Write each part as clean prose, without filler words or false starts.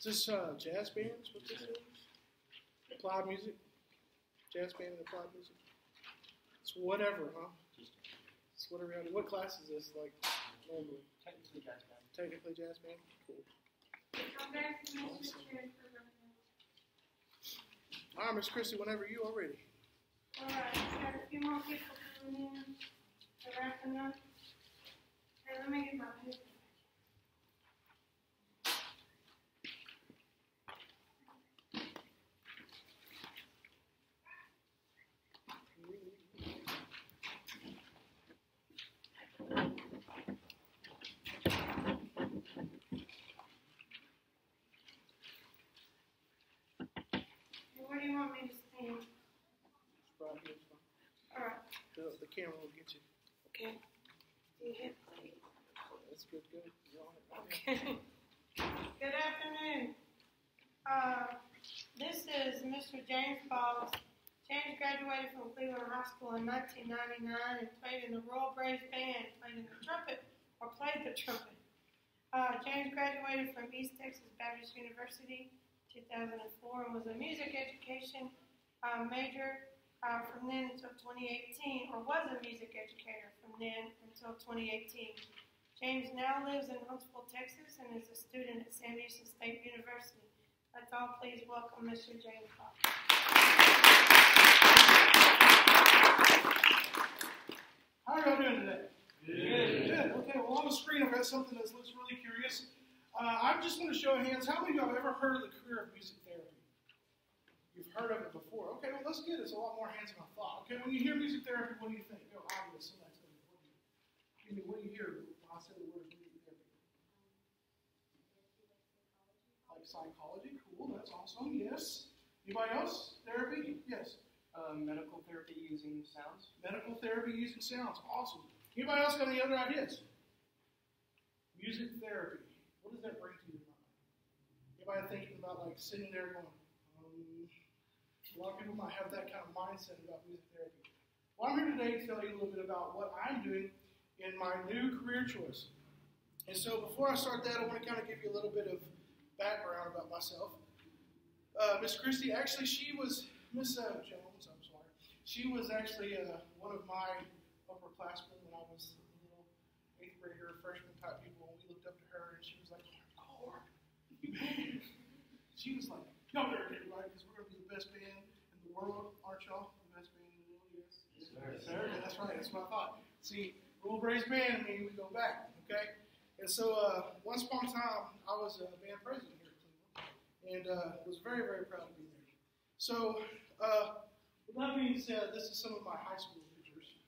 Is this jazz bands? What's this? Applied music? Jazz band and applied music? It's whatever, huh? It's whatever. What class is this like normally? Technically jazz band. Technically jazz band? Cool. Awesome. All right, Miss Christy, whenever you are ready. All right, we got a few more people coming in. They're wrapping up. Hey, let me get my paper. What do you want me to stand? Right here, it's fine. All right. The camera will get you. Okay. Do you hit play? That's good. You're on it right now. Okay. Good afternoon. This is Mr. James Boggs. James graduated from Cleveland High School in 1999 and played in the Royal Braves Band, played the trumpet. James graduated from East Texas Baptist University 2004 and was a music education major from then until 2018, or was a music educator from then until 2018. James now lives in Huntsville, Texas, and is a student at Sam Houston State University. Let's all please welcome Mr. James Boggs. How are y'all doing today? Good. Okay, well, on the screen I've got something that looks really curious. I just want to show of hands, how many of you have ever heard of the career of music therapy? You've heard of it before. Okay, well, that's good. It's a lot more hands than I thought. Okay, when you hear music therapy, what do you think? Go, obvious. Somebody's going to what do you hear when I say the word music therapy? Like psychology? Cool, that's awesome. Yes. Anybody else? Therapy? Yes. Medical therapy using sounds. Medical therapy using sounds. Awesome. Anybody else got any other ideas? Music therapy. What does that bring to your mind? Anybody thinking about like sitting there going, a lot of people might have that kind of mindset about music therapy. Well, I'm here today to tell you a little bit about what I'm doing in my new career choice. And so before I start that, I want to kind of give you a little bit of background about myself. Miss Christie, actually, Miss Jones, I'm sorry. She was actually one of my upperclassmen when I was a little 8th grader, freshman type people, and we looked up to her, and she was like, oh, man. She was like, y'all better get it right, because we're going to be the best band in the world, aren't y'all? The best band in the world, yes? Yes, sir. Yeah, that's right, that's what I thought. See, Royal Braves Band, we go back, okay? And so, once upon a time, I was a band president here at Cleveland, and was very, very proud to be there. So, with that being said, this is some of my high school pictures.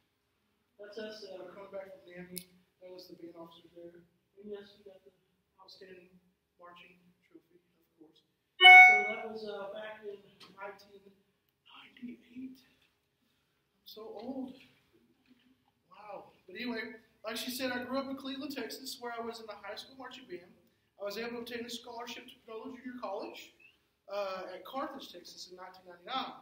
That's us coming back from NAMI. That was the band officers there. And yes, we got the outstanding marching trophy, of course. So that was back in 1998. I'm so old. Wow. But anyway, like she said, I grew up in Cleveland, Texas, where I was in the high school marching band. I was able to obtain a scholarship to Panola Junior College at Carthage, Texas in 1999.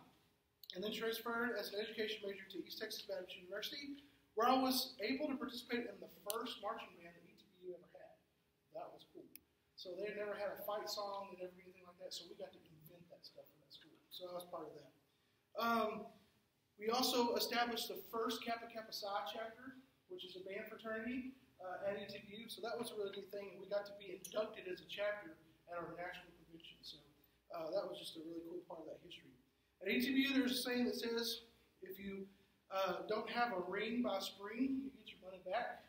And then transferred as an education major to East Texas Baptist University, where I was able to participate in the first marching band that ETBU ever had. That was cool. So they never had a fight song, they never did anything like that, so we got to invent that stuff for that school. So I was part of that. We also established the first Kappa Kappa Psi chapter, which is a band fraternity at ETBU. So that was a really neat thing, and we got to be inducted as a chapter at our national convention. So that was just a really cool part of that history. At ETBU, there's a saying that says, if you don't have a ring by spring, you get your money back.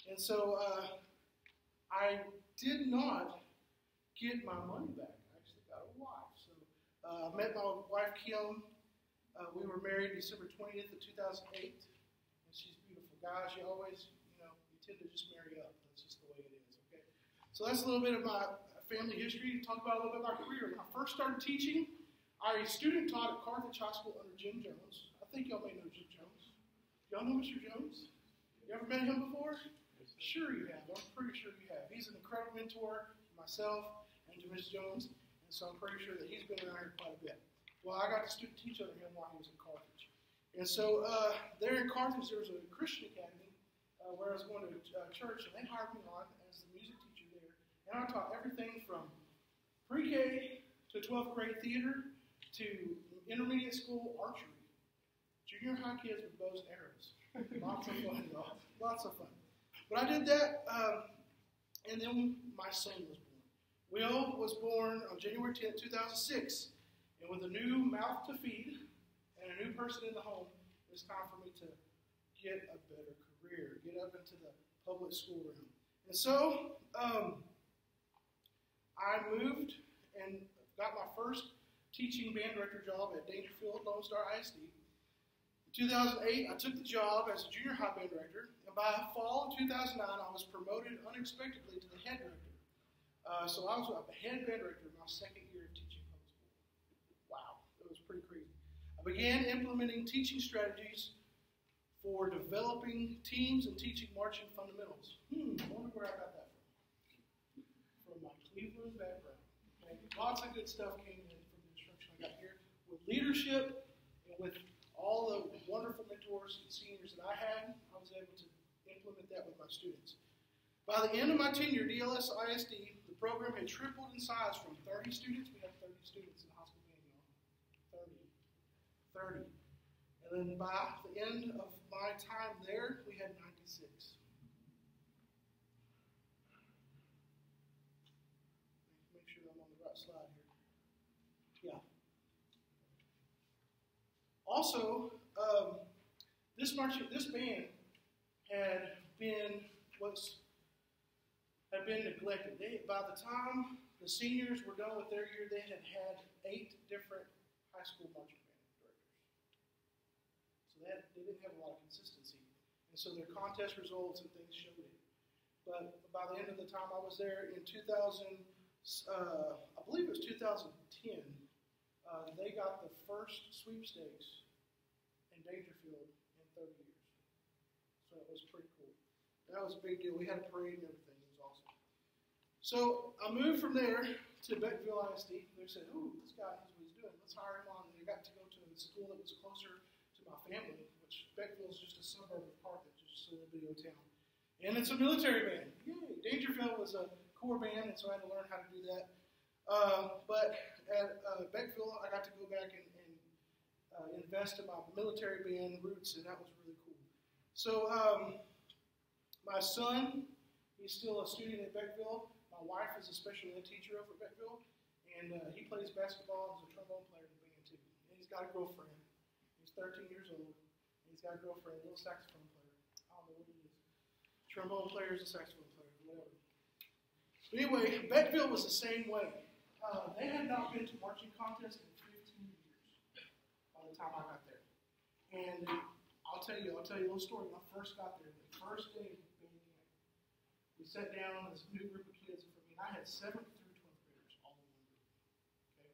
And so I did not get my money back. I actually got a wife. So I met my wife, Kim. We were married December 20th of 2008. And she's beautiful. Guys, you always, you tend to just marry up. That's just the way it is, okay? So that's a little bit of my family history. Talk about a little bit about my career. When I first started teaching, I student taught at Carthage High School under Jim Jones. I think y'all may know Jim Jones. Y'all know Mr. Jones? You ever met him before? Sure you have. I'm pretty sure you have. He's an incredible mentor to myself and to Ms. Jones, and so I'm pretty sure that he's been around here quite a bit. Well, I got to student teach under him while he was in Carthage. And so there in Carthage, there was a Christian academy where I was going to church, and they hired me on as the music teacher there. And I taught everything from pre-K to 12th grade theater to intermediate school archery. Junior high kids with bows and arrows. Lots of fun, y'all. Lots of fun. But I did that, and then my son was born. Will was born on January 10th, 2006. And with a new mouth to feed and a new person in the home, it's time for me to get a better career, get up into the public school realm. And so I moved and got my first teaching band director job at Dangerfield Lone Star ISD. In 2008, I took the job as a junior high band director, and by fall of 2009, I was promoted unexpectedly to the head director. So I was a head band director in my second year of teaching public school. Wow, it was pretty crazy. I began implementing teaching strategies for developing teams and teaching marching fundamentals. I wonder where I got that from. From my Cleveland background. Okay? Lots of good stuff came in from the instruction I got here. With leadership and with all the wonderful mentors and seniors that I had, I was able to implement that with my students. By the end of my tenure at DLS ISD, the program had tripled in size from 30 students. We had 30 students in the high school band, y'all. 30. And then by the end of my time there, we had 96. Make sure I'm on the right slide here. Yeah. Also, this band had been neglected. By the time the seniors were done with their year, they had had 8 different high school marching band directors. So they didn't have a lot of consistency. And so their contest results and things showed it. But by the end of the time I was there in 2000, I believe it was 2010, they got the first sweepstakes in Dangerfield in 30 years. So it was pretty cool. That was a big deal. We had a parade and everything. It was awesome. So I moved from there to Beckville ISD. They said, "Ooh, this guy knows what he's doing. Let's hire him on." And they got to go to a school that was closer to my family, which Beckville is just a suburb of Carthage, just a little bitty old town. And it's a military band. Yay! Dangerfield was a Corps band, and so I had to learn how to do that. But at Beckville, I got to go back and invest in my military band roots, and that was really cool. So my son, he's still a student at Beckville. My wife is a special ed teacher over at Beckville, and he plays basketball and is a trombone player in the band too. And he's got a girlfriend. He's 13 years old, and he's got a girlfriend, a little saxophone player. I don't know what it is. Trombone player is a saxophone player, whatever. But anyway, Beckville was the same way. They had not been to marching contests in 15 years by the time I got there. And I'll tell you a little story. When I first got there, the first day of band camp, we sat down with this new group of kids for me, and I had 7th through 12th graders all in one group. Okay?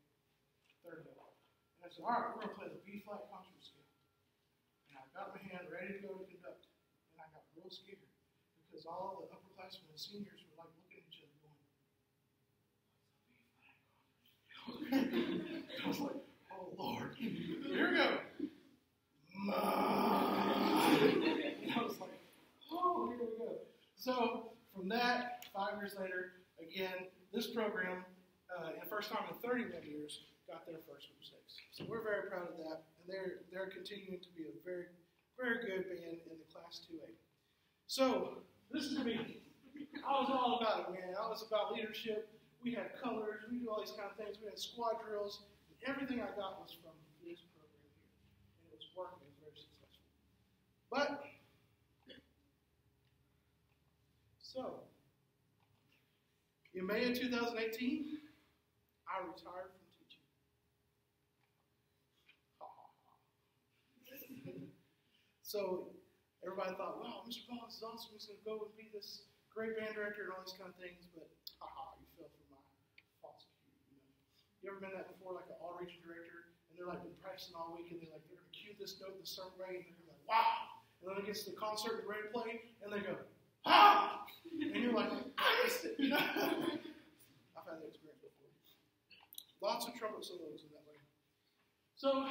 30 of them. And I said, all right, we're going to play the B-flat concert scale. And I got my hand ready to go to conduct. And I got real scared because all the upperclassmen and seniors were like looking at each other going, I was like, oh Lord, here we go. And I was like, oh, here we go. So from that, 5 years later, again, this program, the first time in 31 years, got their first sweepstakes. So we're very proud of that, and they're continuing to be a very, very good band in the Class 2A. So this is me. I was all about it, man. I was about leadership. We had colors. We do all these kind of things. We had squad drills. And everything I got was from this program here. And it was working. It was very successful. But, so, in May of 2018, I retired from teaching. So, everybody thought, wow, Mr. Boss is awesome. He's going to go and be this great band director and all these kind of things. But, you fell for my false cue. You ever been that before, like an all-region director, and they're like been practicing all week, and they're like, they're going to cue this note the certain way, and they're like, wow. And then it gets to the concert, and ready to play, and they go, ha! And you're like, I missed it, you know? I've had that experience before. Lots of trumpet solos in that way. So,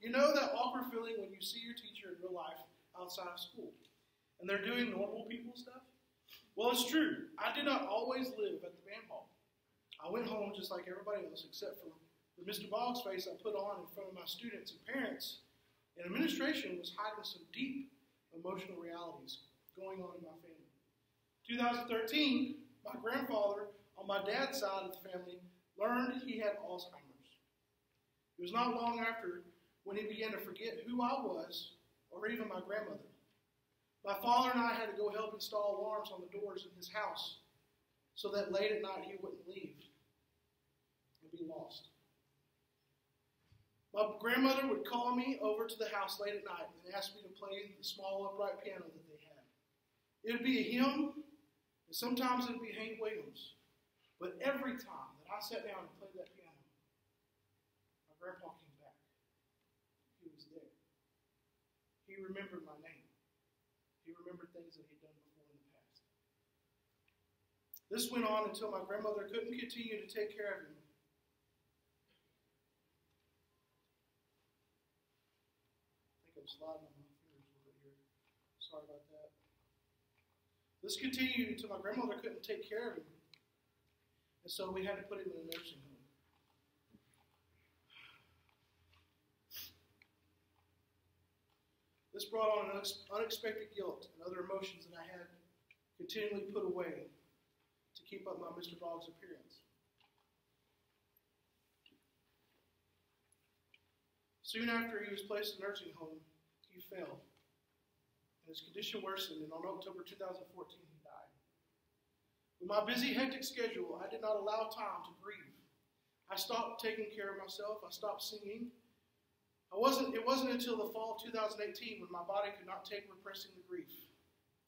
you know that awkward feeling when you see your teacher in real life outside of school, and they're doing normal people stuff? Well, it's true. I did not always live at the band hall. I went home just like everybody else, except for the Mr. Boggs face I put on in front of my students and parents. And administration was hiding some deep emotional realities going on in my family. 2013, my grandfather on my dad's side of the family learned he had Alzheimer's. It was not long after when he began to forget who I was or even my grandmother. My father and I had to go help install alarms on the doors in his house so that late at night he wouldn't leave and be lost. My grandmother would call me over to the house late at night and ask me to play the small upright piano that they had. It would be a hymn, and sometimes it would be Hank Williams. But every time that I sat down and played that piano, my grandpa came back. He was there. He remembered my name. He remembered things that he'd done before in the past. This went on until my grandmother couldn't continue to take care of him. I think I'm sliding on my fingers a little bit here. Sorry about that. This continued until my grandmother couldn't take care of him. And so we had to put him in a nursing home. This brought on an unexpected guilt and other emotions that I had continually put away to keep up my Mr. Boggs appearance. Soon after he was placed in a nursing home, he fell. And his condition worsened, and on October 2014, he died. With my busy, hectic schedule, I did not allow time to grieve. I stopped taking care of myself. I stopped singing. It wasn't until the fall of 2018 when my body could not take repressing the grief.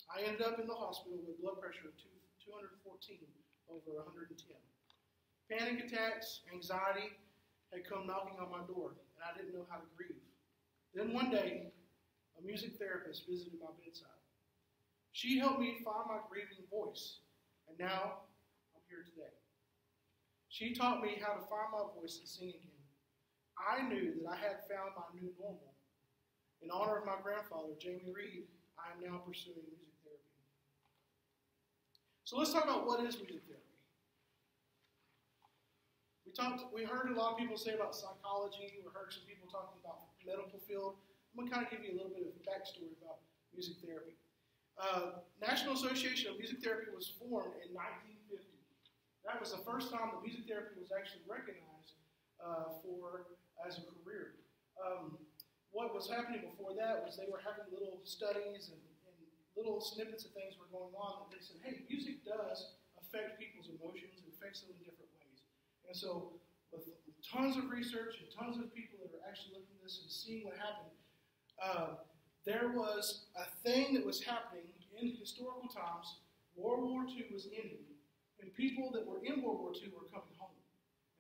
I ended up in the hospital with blood pressure of 214 over 110. Panic attacks, anxiety had come knocking on my door, and I didn't know how to grieve. Then one day, a music therapist visited my bedside. She helped me find my grieving voice, and now I'm here today. She taught me how to find my voice and sing again. I knew that I had found my new normal. In honor of my grandfather, Jamie Reed, I am now pursuing music therapy. So let's talk about what is music therapy. We heard a lot of people say about psychology. We heard some people talking about the medical field. I'm going to kind of give you a little bit of backstory about music therapy. National Association of Music Therapy was formed in 1950. That was the first time that music therapy was actually recognized as a career. What was happening before that was they were having little studies and little snippets of things were going on that they said, hey, music does affect people's emotions and affects them in different ways. And so with tons of research and tons of people that are actually looking at this and seeing what happened, there was a thing that was happening in historical times. World War II was ending, and people that were in World War II were coming home.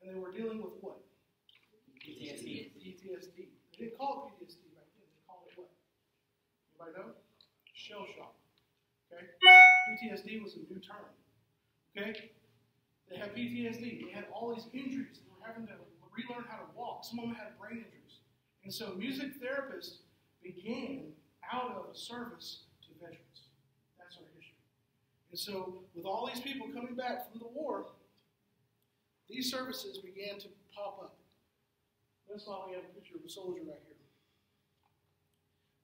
And they were dealing with what? PTSD. PTSD. They didn't call it PTSD back then. They called it what? Anybody know? Shell shock. Okay? PTSD was a new term. Okay? They had PTSD. They had all these injuries. They were having to relearn how to walk. Some of them had brain injuries. And so music therapists began out of service to veterans. That's our history. And so with all these people coming back from the war, these services began to pop up. That's why we have a picture of a soldier right here.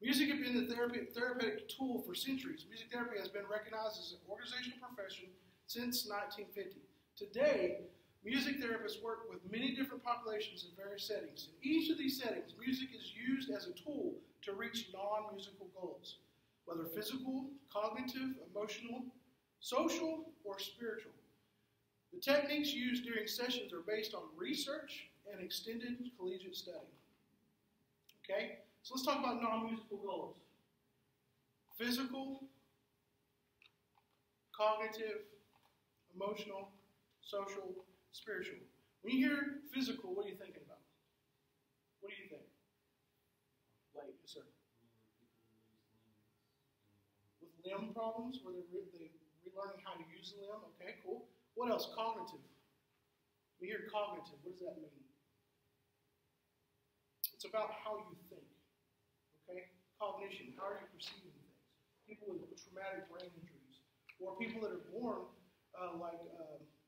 Music has been the therapeutic tool for centuries. Music therapy has been recognized as an organizational profession since 1950. Today, music therapists work with many different populations in various settings. In each of these settings, music is used as a tool to reach non-musical goals, whether physical, cognitive, emotional, social, or spiritual. The techniques used during sessions are based on research and extended collegiate study. Okay? So let's talk about non-musical goals. Physical, cognitive, emotional, social, spiritual. When you hear physical, what are you thinking about? What do you think? Like, yes, sir. With limb problems, where they're relearning how to use the limb. Okay, cool. What else? Cognitive. We hear cognitive. What does that mean? It's about how you think. Okay? Cognition. How are you perceiving things? People with traumatic brain injuries, or people that are born like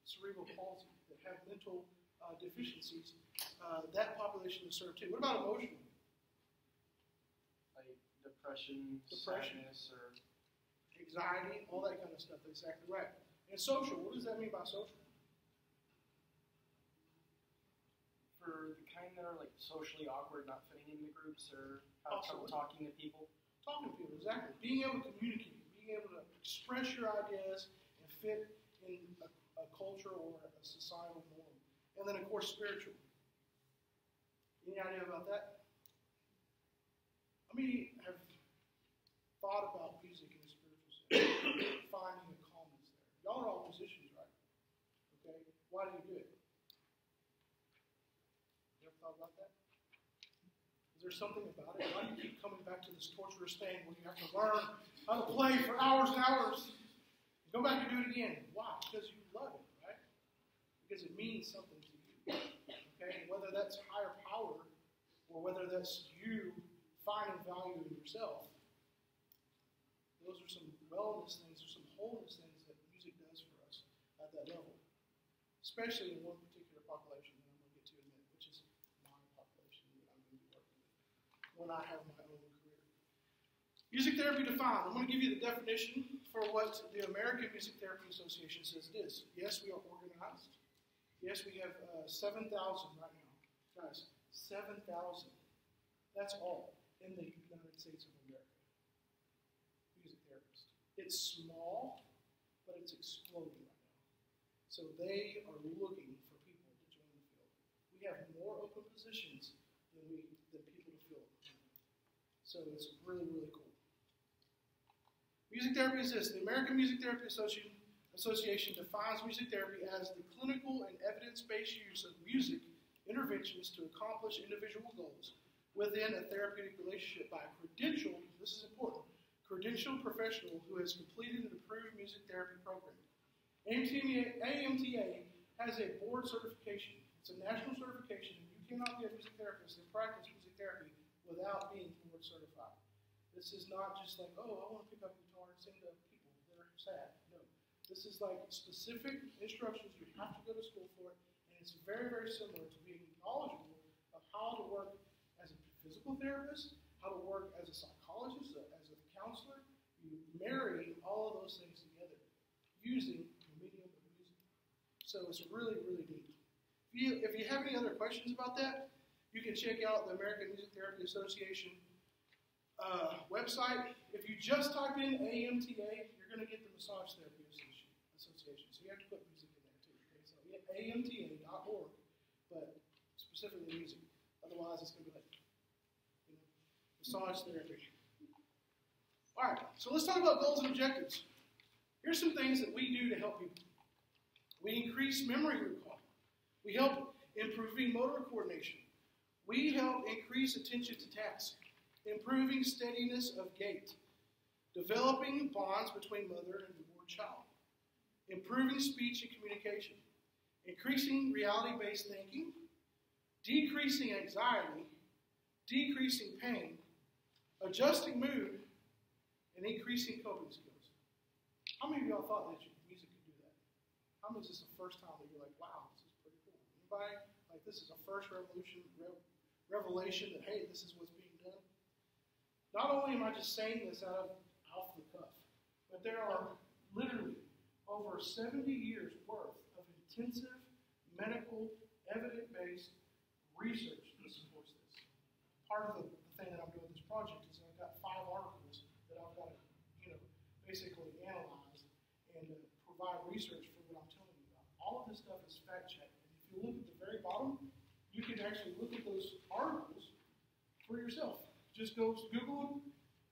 cerebral palsy, that have mental deficiencies, that population is served too. What about emotional? Like depression, sadness, or Anxiety, all that kind of stuff. That's exactly right. And social, what does that mean by social? for the kind that are like socially awkward, not fitting into groups, or have trouble talking to people. Talking to people, exactly. Being able to communicate, being able to express your ideas and fit in a culture or a societal norm. And then, of course, spiritual. Any idea about that? How many have thought about music in a spiritual sense? Finding a calmness there. Y'all are all musicians, right? Okay? Why do you do it? You ever thought about that? Is there something about it? Why do you keep coming back to this torturous thing where you have to learn how to play for hours and hours? Go back and do it again. Why? Because you love it, right? Because it means something to you. Okay? And whether that's higher power or whether that's you finding value in yourself, those are some wellness things, or some wholeness things that music does for us at that level. Especially in one particular population that I'm going to get to in a minute, which is my population that I'm going to be working with when I have my own career. Music therapy defined. I'm going to give you the definition for what the American Music Therapy Association says it is. Yes, we are organized. Yes, we have 7,000 right now. Guys, 7,000. That's all in the United States of America. Music therapists. It's small, but it's exploding right now. So they are looking for people to join the field. We have more open positions than people to fill. So it's really, really cool. Music therapy is this. The American Music Therapy Association defines music therapy as the clinical and evidence-based use of music interventions to accomplish individual goals within a therapeutic relationship by a credentialed, this is important, credentialed professional who has completed an approved music therapy program. AMTA has a board certification. It's a national certification. You cannot be a music therapist and practice music therapy without being board certified. This is not just like, oh, I want to pick up a guitar and sing to people that are sad. No. This is like specific instructions. You have to go to school for it. And it's very, very similar to being knowledgeable of how to work as a physical therapist, how to work as a psychologist, as a counselor. You marry all of those things together using the medium of music. So it's really, really neat. If you have any other questions about that, you can check out the American Music Therapy Association website. If you just type in AMTA, you're going to get the Massage Therapy Association. So you have to put music in there too. Okay? So AMTA.org, but specifically music. Otherwise, it's going to be like, massage therapy. All right, so let's talk about goals and objectives. Here's some things that we do to help people. We increase memory recall. We help improving motor coordination. We help increase attention to task, improving steadiness of gait, developing bonds between mother and newborn child, improving speech and communication, increasing reality-based thinking, decreasing anxiety, decreasing pain, adjusting mood, and increasing coping skills. How many of y'all thought that your music could do that? How many is this the first time that you're like, wow, this is pretty cool? Anybody? Like, this is a first revelation that, hey, this is what's being done? Not only am I just saying this off the cuff, but there are literally over 70 years worth of intensive medical, evidence-based research that supports this. Part of the thing that I'm doing with this project is I've got 5 articles that I've got to, basically analyze and provide research for what I'm telling you about. All of this stuff is fact-checked. And if you look at the very bottom, you can actually look at those articles for yourself. Just go Google them,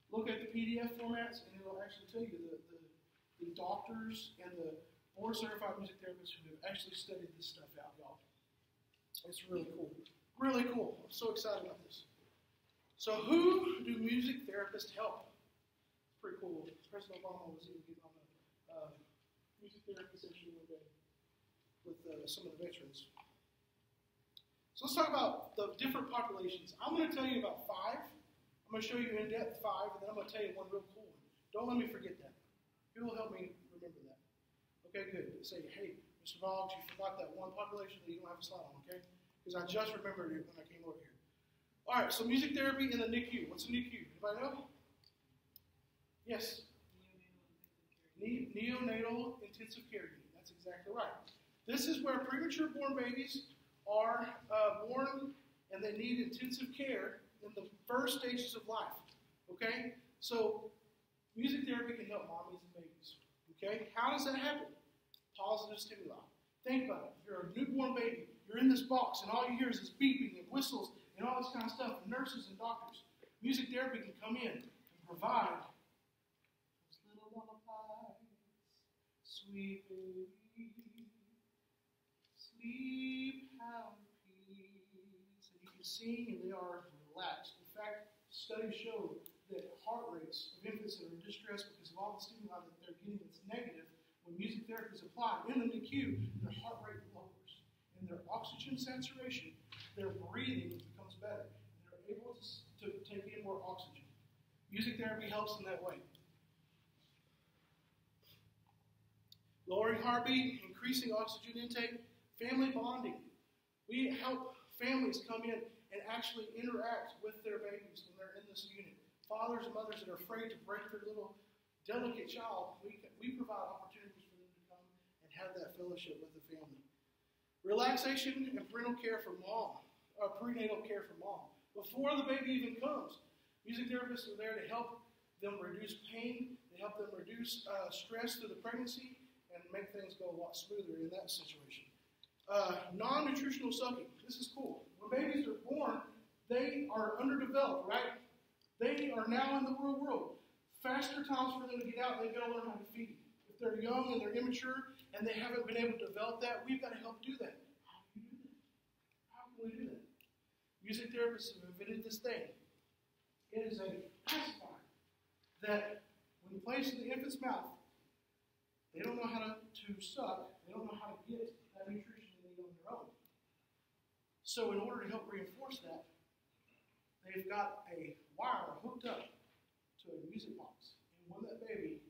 look at the PDF formats, and it'll actually tell you the doctors and the board-certified music therapists who have actually studied this stuff out, y'all. It's really cool. Really cool. I'm so excited about this. So who do music therapists help? It's pretty cool. President Obama was even getting on the music therapy session one day with some of the veterans. So let's talk about the different populations. I'm going to tell you about 5. I'm going to show you in depth 5, and then I'm going to tell you one real cool one. Don't let me forget that. Who will help me remember that? Okay, good. Say, hey, dogs, you forgot that one population that you don't have a slide on, okay? Because I just remembered it when I came over here. All right, so music therapy in the NICU. What's a NICU? Anybody know? Yes? Neonatal intensive care unit. That's exactly right. This is where premature born babies are born and they need intensive care in the first stages of life. Okay? So, music therapy can help mommies and babies. Okay? How does that happen? Positive stimuli. Think about it. If you're a newborn baby, you're in this box, and all you hear is this beeping and whistles and all this kind of stuff, and nurses and doctors. Music therapy can come in and provide those little lullabies. Sweet baby, sleep, have peace. And you can sing, and they are relaxed. In fact, studies show that heart rates of infants that are in distress because of all the stimuli that they're getting that's negative, when music therapy is applied in the NICU, their heart rate lowers. And their oxygen saturation, their breathing becomes better. And they're able to take in more oxygen. Music therapy helps in that way. Lowering heartbeat, increasing oxygen intake, family bonding. We help families come in and actually interact with their babies when they're in this unit. Fathers and mothers that are afraid to break their little delicate child, we provide opportunities for them to come and have that fellowship with the family. Relaxation and prenatal care for mom. Before the baby even comes, music therapists are there to help them reduce pain, to help them reduce stress through the pregnancy, and make things go a lot smoother in that situation. Non-nutritional sucking. This is cool. When babies are born, they are underdeveloped, right? They are now in the real world. Faster times for them to get out, they've got to learn how to feed. If they're young and they're immature and they haven't been able to develop that, we've got to help do that. How do you do that? How can we do that? Music therapists have invented this thing. It is a pacifier that when you place in the infant's mouth, they don't know how to suck. They don't know how to get that nutrition they need on their own. So in order to help reinforce that, they've got a wire hooked up to a music box. And when that baby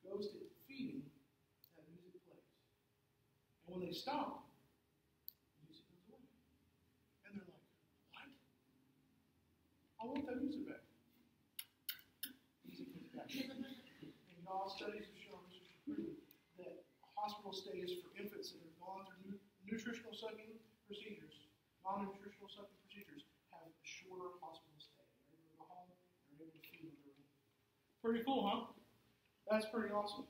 goes to feeding, that music plays. And when they stop, the music goes away. And they're like, what? I want that music back. Music comes back. And y'all studies have shown that hospital stays for infants that have gone through nutritional sucking procedures, non-nutritional sucking procedures, have a shorter hospital stay. They're able to go home, they're able to feed on their own. Pretty cool, huh? That's pretty awesome.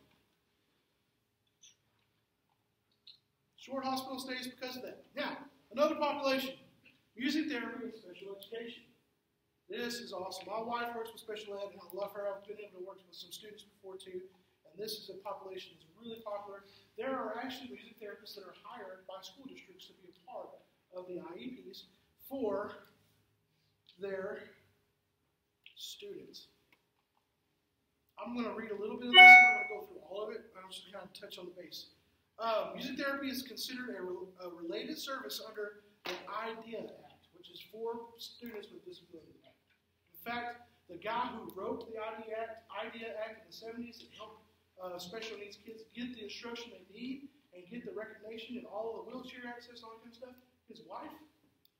Short hospital stays because of that. Now, another population, music therapy and special education. This is awesome. My wife works with special ed, and I love her. I've been able to work with some students before, too. And this is a population that's really popular. There are actually music therapists that are hired by school districts to be a part of the IEPs for their students. I'm going to read a little bit of this. I'm not going to go through all of it. I'm just going to kind of touch on the base. Music therapy is considered a related service under the IDEA Act, which is for students with disabilities. In fact, the guy who wrote the IDEA Act in the 70s and helped special needs kids get the instruction they need and get the recognition and all of the wheelchair access and all that kind of stuff, his wife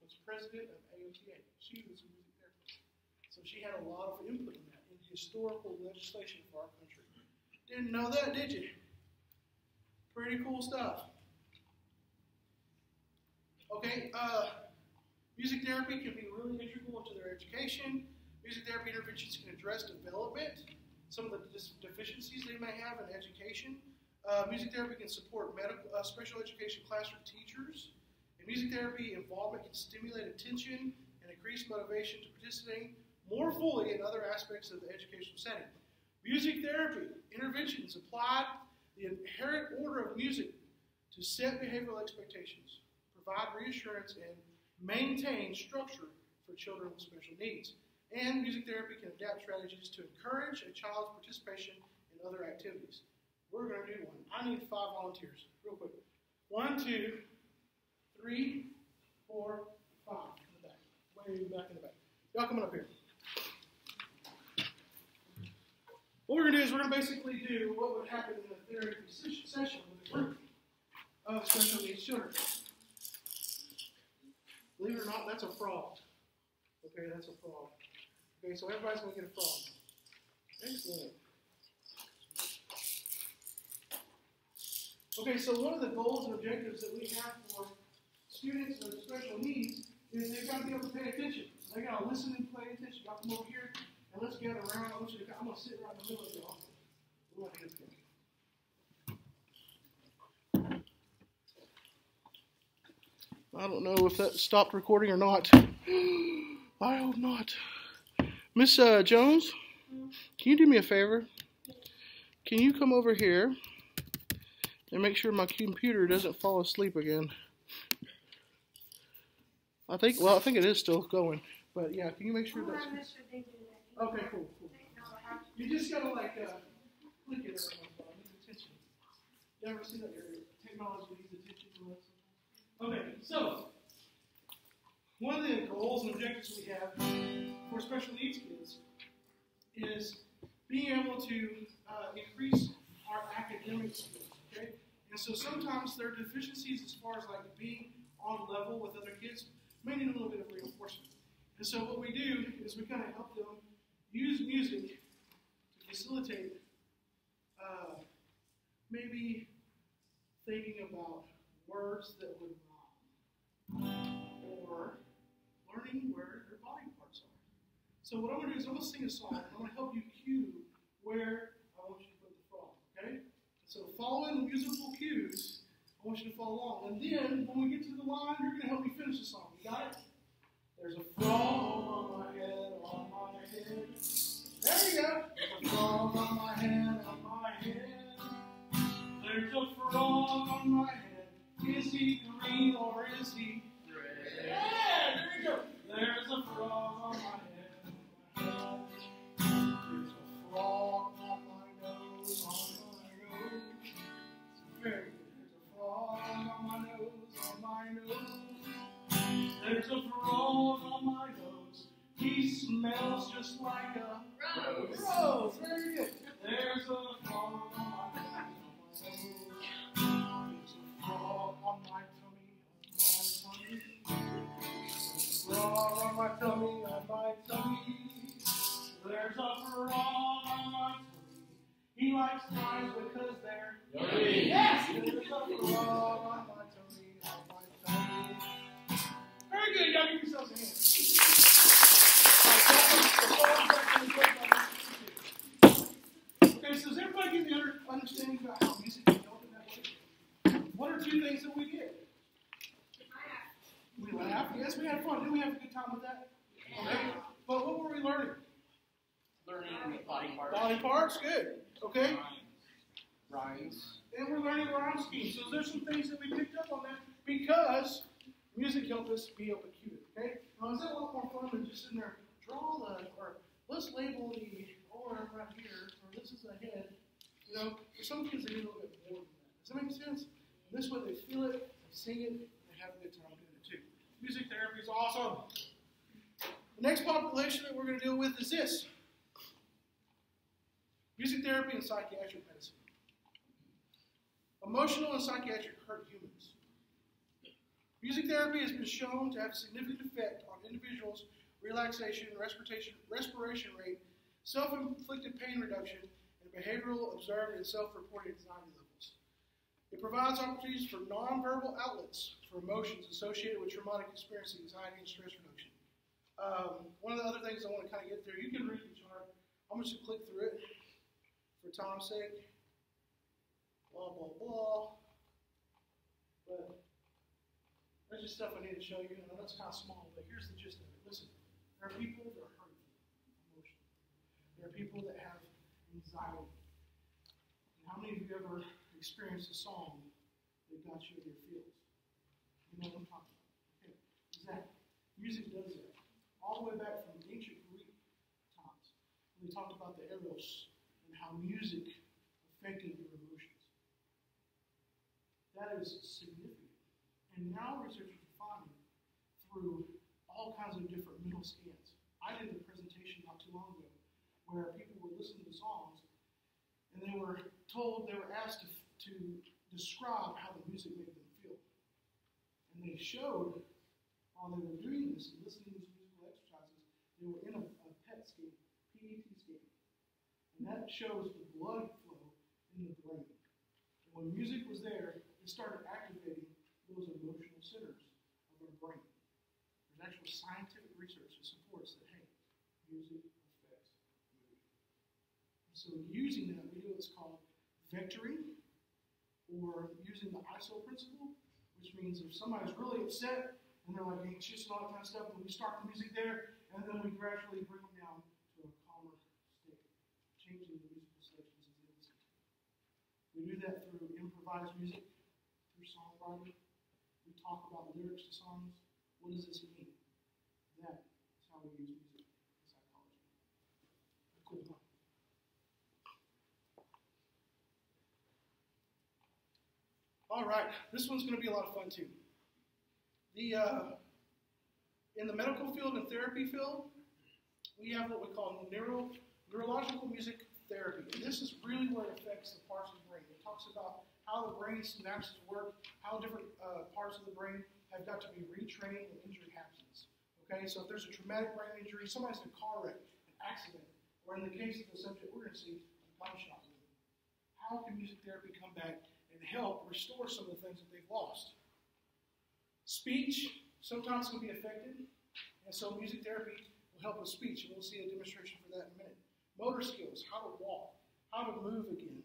was president of AOTA. She was a music therapist. So she had a lot of input in that, in historical legislation for our country. Didn't know that, did you? Pretty cool stuff. Okay, music therapy can be really integral into their education. Music therapy interventions can address development, some of the deficiencies they may have in education. Music therapy can support special education classroom teachers. And music therapy involvement can stimulate attention and increase motivation to participate more fully in other aspects of the educational setting. Music therapy interventions apply the inherent order of music to set behavioral expectations, provide reassurance, and maintain structure for children with special needs. And music therapy can adapt strategies to encourage a child's participation in other activities. We're going to do one. I need 5 volunteers, real quick. 1, 2, 3, 4, 5. In the back. Way back in the back. Y'all coming up here. What we're going to do is we're going to basically do what would happen in a therapy session with a group. of special needs children. Believe it or not, that's a frog. Okay, that's a frog. Okay, so everybody's going to get a frog. Excellent. Okay, so one of the goals and objectives that we have for students with special needs is they've got to be able to pay attention. So they got to listen and pay attention. Y'all come over here and let's gather around. I'm going to sit right in the middle of y'all. We want to get together. I don't know if that stopped recording or not. I hope not. Miss Jones, can you do me a favor? Can you come over here and make sure my computer doesn't fall asleep again? I think it is still going. But yeah, can you make sure that's... Okay, cool. You just gotta click it every once in a while. It needs attention. You ever see that your technology needs attention? Okay, so one of the goals and objectives we have for special needs kids is being able to increase our academic skills. Okay, and so sometimes there are deficiencies as far as being on level with other kids may need a little bit of reinforcement. And so what we do is we kind of help them use music to facilitate maybe thinking about words that would rhyme or learning where their body parts are. So what I'm going to do is I'm going to sing a song and I'm going to help you cue where I want you to put the frog. Okay? So following the musical cues, I want you to follow along. And then when we get to the line, you're going to help me finish the song. You got it? There's a frog on my head, on my head. There you go. There's a frog on my head, on my head. There's a frog on my head. Is he green or is he red? Yeah, there you go. There's a frog on my head, on my head. There's a frog on my nose, on my nose. Very good. There's a frog on my nose, on my nose. There's a frog on my nose. He smells just like a rose. Rose, very good. There's a frog on my nose, on my nose. There's a frog on my tummy, frog on my tummy, on my tummy. There's a frog on my tummy. He likes flies because they're dirty. Yes! There's a frog on my tummy, on my tummy. Very good. Y'all give yourselves a hand. Okay, so does everybody get the understanding about how music can help in that way? What are two things that we did? We laughed. Yes, we had fun. Did we have a good time with that? Yeah. Okay. But what were we learning? Learning body parts. Body parts, good. Okay. Rhymes. And we're learning rhyme schemes. So there's some things that we picked up on that because music helped us be able to cue it. Okay. Now is that a lot more fun than just sitting there, draw the, or let's label the arm right here, or this is a head. You know, for some kids they need a little bit more than that. Does that make sense? This way they feel it, they sing it, and they have a good time doing it too. Music therapy is awesome. The next population that we're going to deal with is this. Music therapy and psychiatric medicine. Emotional and psychiatric hurt humans. Music therapy has been shown to have a significant effect on individuals' relaxation, respiration rate, self-inflicted pain reduction, and behavioral observed and self-reported anxiety levels. It provides opportunities for nonverbal outlets for emotions associated with traumatic experience, anxiety, and stress reduction. One of the other things I want to kind of get through, you can read the chart. I'm just going to click through it for time's sake. Blah, blah, blah. But that's just stuff I need to show you. I know it's kind of small, but here's the gist of it. Listen, there are people that are hurting emotionally. There are people that have anxiety. And how many of you ever experienced a song that got you in your feels? You know what I'm talking about. Okay, exactly. Music does that. All the way back from ancient Greek times. When they talked about the eros and how music affected your emotions. That is significant. And now researchers are finding through all kinds of different mental scans. I did a presentation not too long ago where people were listening to songs and they were told, they were asked to describe how the music made them feel. And they showed, while they were doing this and listening to these musical exercises, they were in a PET scan, PET scan. And that shows the blood flow in the brain. And when music was there, it started activating those emotional centers of our brain. There's actual scientific research that supports that, hey, music affects mood. And so using that, we do what's called vectoring, or using the ISO principle, which means if somebody's really upset and they're like anxious and all that kind of stuff, then we start the music there, and then we gradually bring them down to a calmer state, changing the musical sections as they listen. We do that through improvised music, through songwriting. We talk about lyrics to songs. What does this mean? That is how we use music in psychology. Cool, huh? All right, this one's going to be a lot of fun too. In the medical field and therapy field, we have what we call neurological music therapy. And this is really where it affects the parts of the brain. It talks about how the brain synapses work, how different parts of the brain have got to be retrained when injury happens. Okay, so if there's a traumatic brain injury, somebody's in a car wreck, an accident, or in the case of the subject we're going to see, a gunshot wound. How can music therapy come back and help restore some of the things that they've lost? Speech sometimes can be affected, and so music therapy will help with speech, and we'll see a demonstration for that in a minute. Motor skills, how to walk, how to move again.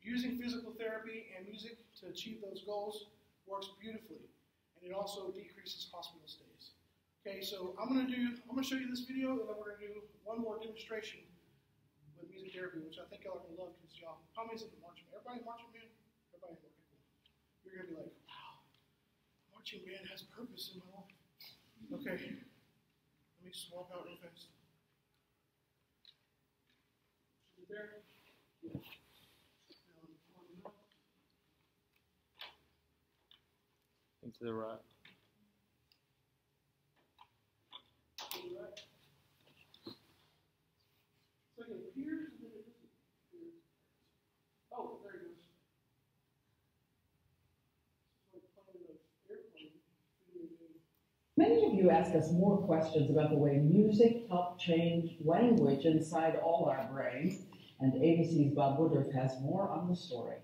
Using physical therapy and music to achieve those goals works beautifully, and it also decreases hospital stays. Okay, so I'm going to show you this video, and then we're going to do one more demonstration with music therapy, which I think y'all are going to love because y'all, how many is in the marching band? Everybody in marching band? Everybody in marching band. You're going to be like, wow, marching band has purpose in my life. Okay, let me swap out real fast. Is it there? Yeah. To the right. To the right. So it appears and then it doesn't appear. Oh, there it goes. It's like playing an airplane video game. Many of you ask us more questions about the way music helped change language inside all our brains, and ABC's Bob Woodruff has more on the story.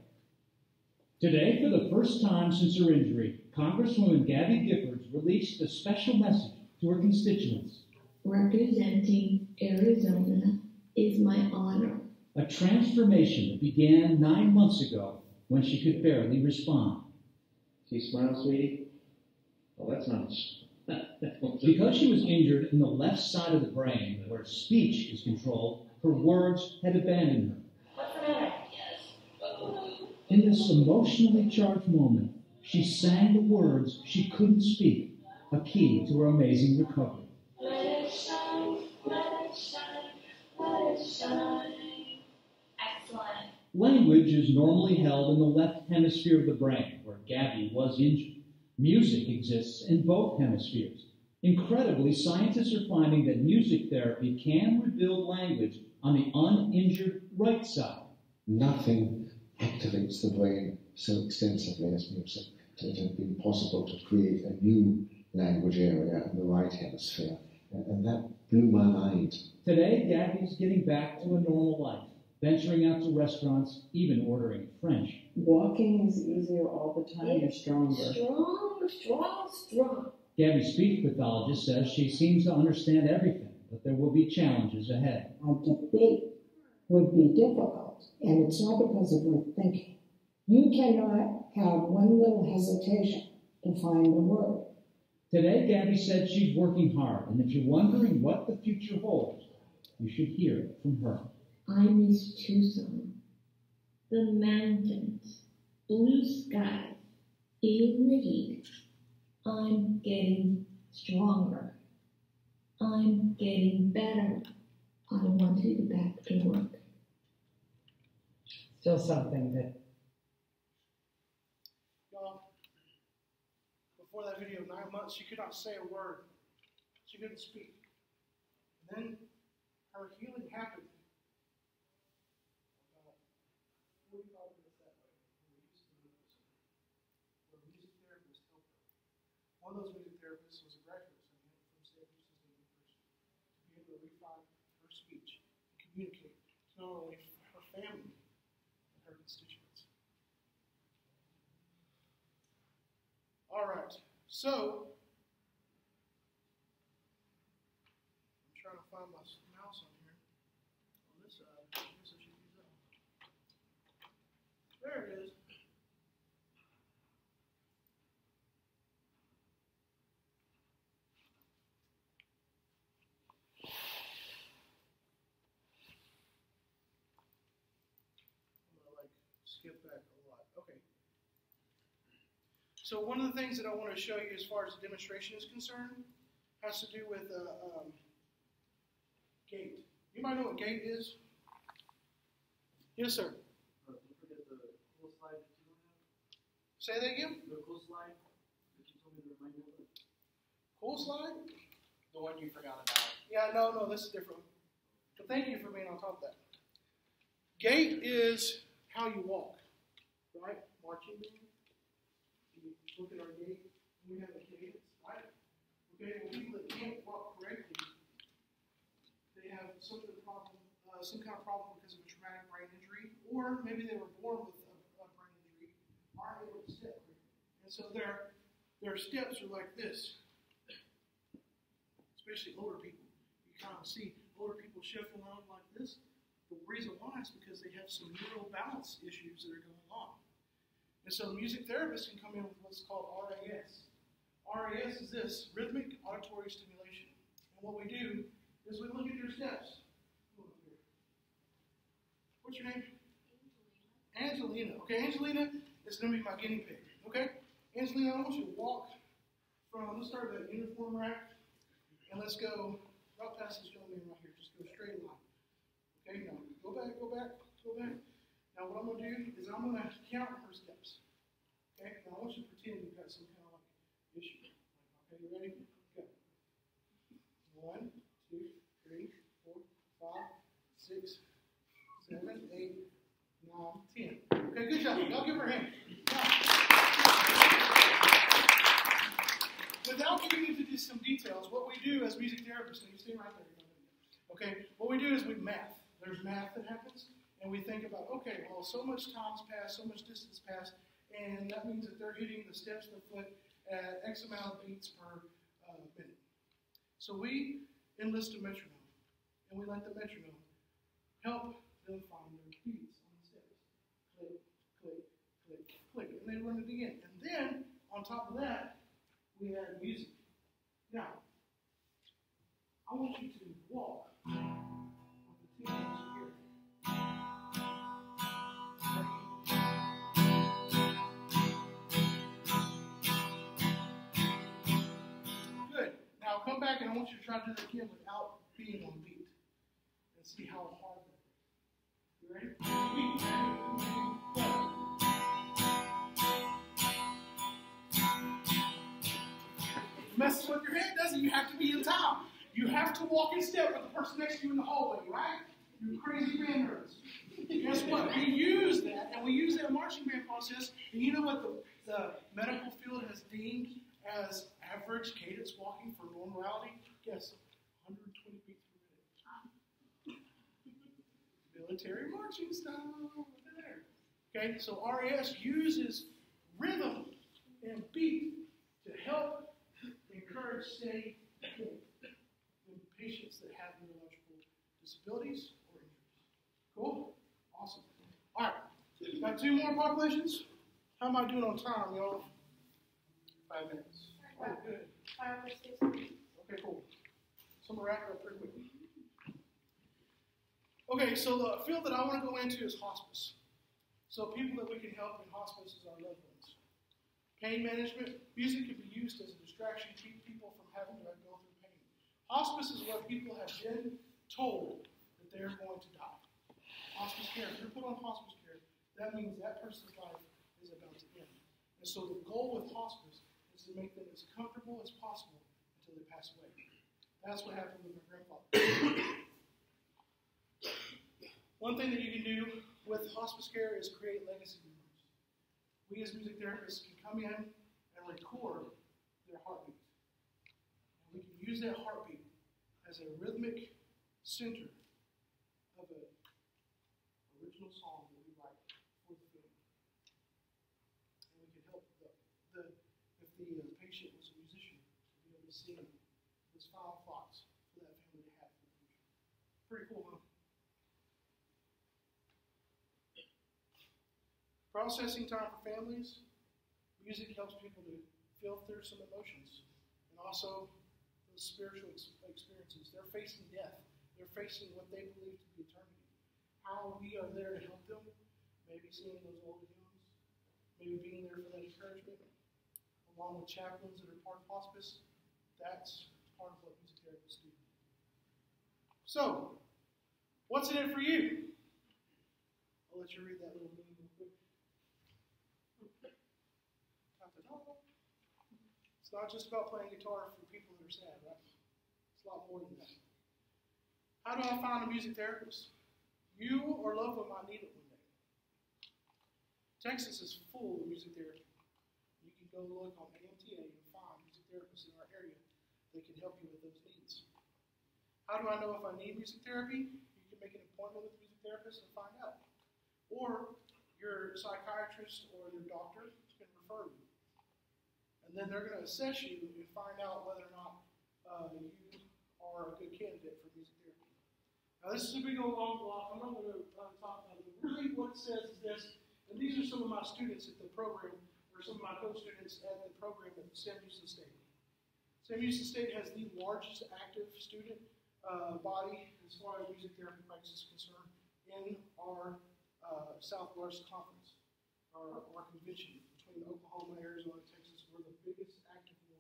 Today, for the first time since her injury, Congresswoman Gabby Giffords released a special message to her constituents. Representing Arizona is my honor. A transformation that began 9 months ago when she could barely respond. Do you smile, sweetie? Well, that's nice. Because she was injured in the left side of the brain, where speech is controlled, her words had abandoned her. What's the matter? In this emotionally charged moment, she sang the words she couldn't speak, a key to her amazing recovery. Let it shine, let it shine, let it shine. Excellent. Language is normally held in the left hemisphere of the brain, where Gabby was injured. Music exists in both hemispheres. Incredibly, scientists are finding that music therapy can rebuild language on the uninjured right side. Nothing activates the brain so extensively as music. It has been possible to create a new language area in the right hemisphere, and that blew my mind. Today, Gabby's getting back to a normal life, venturing out to restaurants, even ordering French. Walking is easier all the time. You're stronger. Strong. Gabby's speech pathologist says she seems to understand everything, but there will be challenges ahead. A debate would be difficult, and it's not because of her thinking. You cannot have one little hesitation to find the word. Today, Gabby said she's working hard, and if you're wondering what the future holds, you should hear it from her. I miss Tucson. The mountains, blue skies, feeling the heat. I'm getting stronger. I'm getting better. I want to get back to work. Still something that... Y'all, before that video, 9 months, she could not say a word. She couldn't speak. And then her healing happened. About 45 minutes that way. one of those music therapists was a graduate student from Stanford University to be able to refine her speech and communicate to not only her family, but her constituents. All right, so I'm trying to find my mouse on here. On this side, I guess I should use that one. There it is. Skip back a lot. Okay. So one of the things that I want to show you as far as the demonstration is concerned has to do with gait. You might know what gait is? Yes, sir. Don't forget the cool slide that you don't have. Say that again? The cool slide that you told me to remind you of. Cool slide? The one you forgot about. Yeah, no, this is different. But thank you for being on top of that. Gait is how you walk, right? Marching band. You look at our gait, we have a cadence, right? Okay, well, people that can't walk correctly, they have some kind of problem because of a traumatic brain injury, or maybe they were born with a brain injury, aren't able to step correctly. And so their steps are like this, especially older people. You kind of see older people shuffle around like this. The reason why is because they have some neural balance issues that are going on. And so music therapists can come in with what's called RAS. RAS is this, rhythmic auditory stimulation. And what we do is we look at your steps. What's your name? Angelina. Okay, Angelina is going to be my guinea pig. Okay? Angelina, I want you to walk from, let's start with that uniform rack, and let's go right past this young man right here. Just go straight line. Okay, now go back. Now what I'm going to do is I'm going to count her steps. Okay, now I want you to pretend you've got some kind of like issue. Okay, you ready? Go. 1, 2, 3, 4, 5, 6, 7, 8, 9, 10. Okay, good job. Y'all give her a hand. Now, without getting into just some details, what we do as music therapists, and you stay right there. Okay, what we do is we math. There's math that happens, and we think about, okay, well, so much time's passed, so much distance passed, and that means that they're hitting the steps of the foot at X amount of beats per minute. So we enlist a metronome, and we let the metronome help them find their beats on the steps. Click, click, click, click, and they run it again. And then, on top of that, we add music. Now, I want you to walk with the 2 hands here. Good. Now come back and I want you to try to do that again without being on beat. And see how hard that is. You ready? Messes with your head, doesn't it? You have to be in time. You have to walk in step with the person next to you in the hallway, right? You crazy band nerds. Guess what? We use that, and we use that marching band process, and you know what the medical field has deemed as average cadence walking for normality? Guess, 120 beats per minute. Military marching style over there. Okay, so RAS uses rhythm and beat to help encourage steady gait in patients that have neurological disabilities or injuries. Cool? Awesome. All right. Got 2 more populations? How am I doing on time, y'all? 5 minutes. Oh, good. 5 or 6. Okay, cool. So I'm going to wrap it up pretty quickly. Okay, so the field that I want to go into is hospice. So people that we can help in hospice is our loved ones. Pain management. Music can be used as a distraction to keep people from having to go through pain. Hospice is where people have been told that they're going to die. Hospice care. If you're put on hospice care, that means that person's life is about to end. And so the goal with hospice is to make them as comfortable as possible until they pass away. That's what happened with my grandfather. One thing that you can do with hospice care is create legacy memories. We as music therapists can come in and record their heartbeat. And we can use that heartbeat as a rhythmic center of an original song that we write for the family. And we can help if the patient was a musician, to be able to sing his final thoughts for that family to have for the future. Pretty cool, huh? Processing time for families. Music helps people to feel through some emotions and also those spiritual experiences. They're facing death. They're facing what they believe to be eternity. How we are there to help them, maybe singing those older hymns, maybe being there for that encouragement, along with chaplains that are part of hospice. That's part of what music therapists do. So, what's in it for you? I'll let you read that little meme real quick. It's not just about playing guitar for people that are sad, right? It's a lot more than that. How do I find a music therapist? You or loved one might need it one day. Texas is full of music therapy. You can go look on AMTA and find music therapists in our area that can help you with those needs. How do I know if I need music therapy? You can make an appointment with a music therapist and find out. Or your psychiatrist or your doctor can refer you. And then they're going to assess you and find out whether or not you are a good candidate for music therapy. Now, this is a big old long block. I'm not going to talk about it. But really, what it says is this, and these are some of my students at the program, or some of my co-students at the program at Sam Houston State. Sam Houston State has the largest active student body as far as music therapy practice is concerned in our Southwest Conference, our convention between Oklahoma, Arizona, and Texas. We're the biggest active one.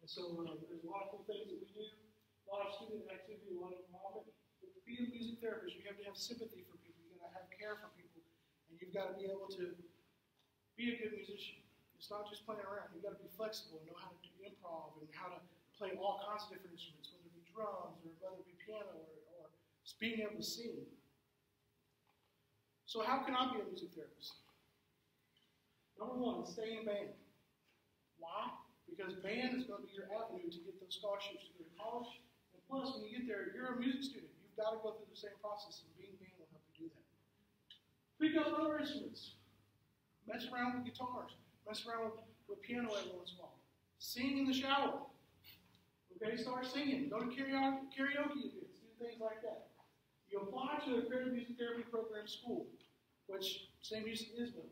And so there's a lot of cool things that we do, a lot of student activity, a lot of involvement. But to be a music therapist, you have to have sympathy for people. You've got to have care for people. And you've got to be able to be a good musician. It's not just playing around. You've got to be flexible and know how to do improv and how to play all kinds of different instruments, whether it be drums or whether it be piano or just being able to sing. So how can I be a music therapist? Number one, stay in band. Why? Because band is going to be your avenue to get those scholarships to go to college. And plus, when you get there, you're a music student. You've got to go through the same process, and being band will help you do that. Pick up other instruments. Mess around with guitars. Mess around with piano every once in a while. Sing in the shower. Okay, start singing. Go to karaoke events. Do things like that. You apply to a accredited music therapy program school, which Sam Houston is one.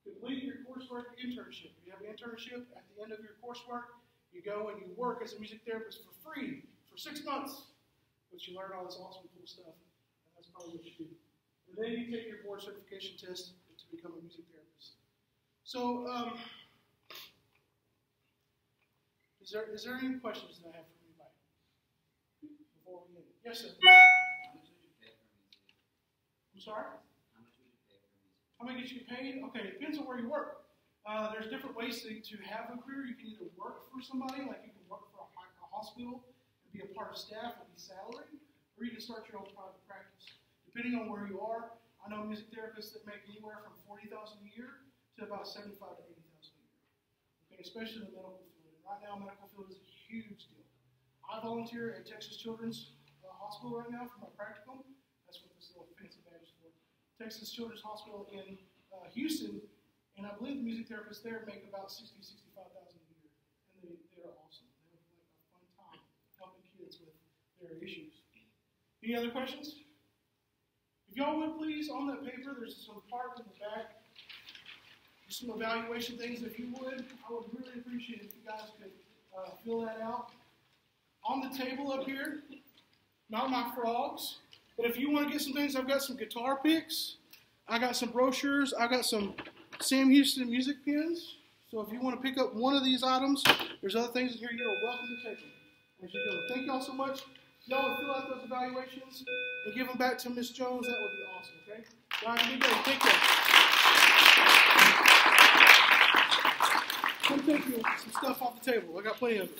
Complete your coursework internship. You have an internship at the end of your coursework. You go and you work as a music therapist for free for 6 months. But you learn all this awesome cool stuff. And that's probably what you do. And then you take your board certification test to become a music therapist. So, is there any questions that I have for anybody before we end? Yes, sir. How much would you pay for music? I'm sorry? How much would you pay for music? How much you pay? Okay, it depends on where you work. There's different ways to have a career. You can either work for somebody, like you can work for a hospital and be a part of staff and be salaried, or you can start your own private practice. Depending on where you are, I know music therapists that make anywhere from $40,000 a year to about $75,000 to $80,000 a year. Okay, especially in the medical field. And right now, medical field is a huge deal. I volunteer at Texas Children's Hospital right now for my practicum. That's what this little fancy badge is for. Texas Children's Hospital in Houston, and I believe the music therapists there make about $60,000 to $65,000 a year, and they're awesome. They have like a fun time helping kids with their issues. Any other questions? If y'all would please, on that paper, there's some part in the back, some evaluation things. If you would, I would really appreciate it if you guys could fill that out. On the table up here, not my frogs, but if you want to get some things, I've got some guitar picks, I got some brochures, I got some Sam Houston music pins. So if you want to pick up one of these items, there's other things in here you're welcome to take them as you go. Thank y'all so much. Y'all would fill out those evaluations and give them back to Miss Jones. That would be awesome, okay? Y'all have a good day. Take care. Come take some stuff off the table. I got plenty of it.